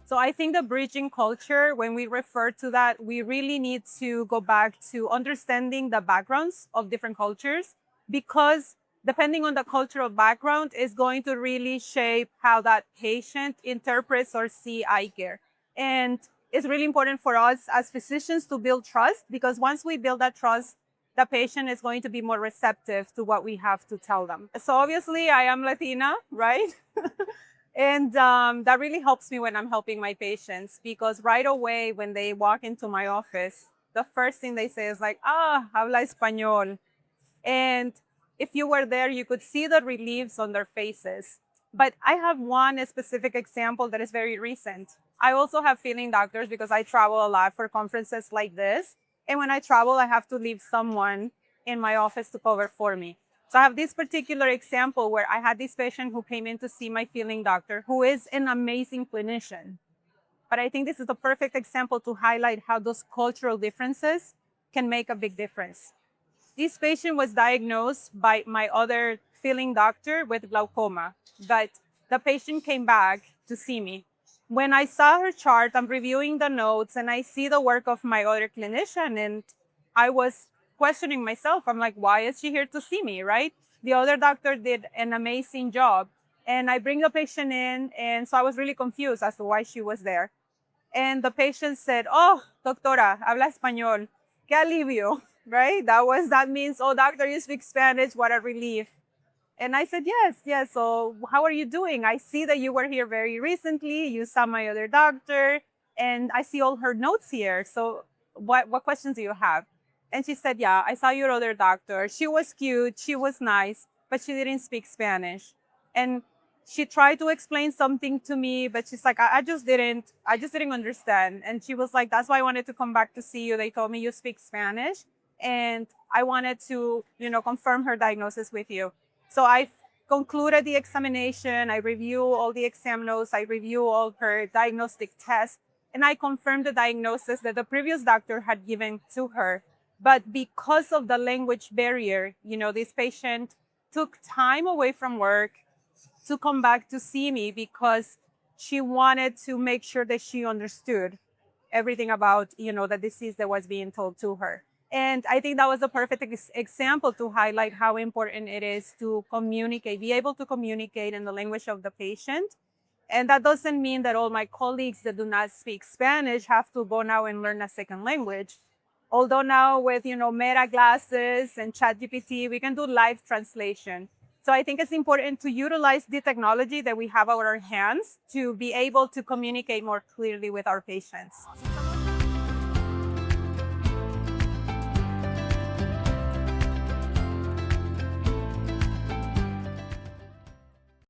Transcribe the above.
So I think the bridging culture, when we refer to that, we really need to go back to understanding the backgrounds of different cultures, because depending on the cultural background is going to really shape how that patient interprets or see eye care. And it's really important for us as physicians to build trust, because once we build that trust, the patient is going to be more receptive to what we have to tell them. So obviously I am Latina, right? And that really helps me when I'm helping my patients, because right away when they walk into my office, the first thing they say is like, habla español. And if you were there, you could see the reliefs on their faces. But I have one specific example that is very recent. I also have feeling doctors because I travel a lot for conferences like this. And when I travel, I have to leave someone in my office to cover for me. So I have this particular example where I had this patient who came in to see my feeling doctor, who is an amazing clinician. But I think this is the perfect example to highlight how those cultural differences can make a big difference. This patient was diagnosed by my other feeling doctor with glaucoma, but the patient came back to see me. When I saw her chart, I'm reviewing the notes and I see the work of my other clinician, and I was questioning myself. I'm like, why is she here to see me, right? The other doctor did an amazing job. And I bring the patient in, and so I was really confused as to why she was there. And the patient said, oh, doctora, habla español. Qué alivio, right? That means, oh, doctor, you speak Spanish. What a relief. And I said, yes. So how are you doing? I see that you were here very recently. You saw my other doctor, and I see all her notes here. So what questions do you have? And she said, yeah, I saw your other doctor. She was cute. She was nice, but she didn't speak Spanish. And she tried to explain something to me, but she's like, I just didn't understand. And she was like, that's why I wanted to come back to see you. They told me you speak Spanish, and I wanted to, confirm her diagnosis with you. So I concluded the examination. I review all the exam notes. I review all her diagnostic tests, and I confirmed the diagnosis that the previous doctor had given to her. But because of the language barrier, this patient took time away from work to come back to see me because she wanted to make sure that she understood everything about, the disease that was being told to her. And I think that was a perfect example to highlight how important it is to communicate, be able to communicate in the language of the patient. And that doesn't mean that all my colleagues that do not speak Spanish have to go now and learn a second language. Although now with, Meta glasses and ChatGPT, we can do live translation. So I think it's important to utilize the technology that we have at our hands to be able to communicate more clearly with our patients.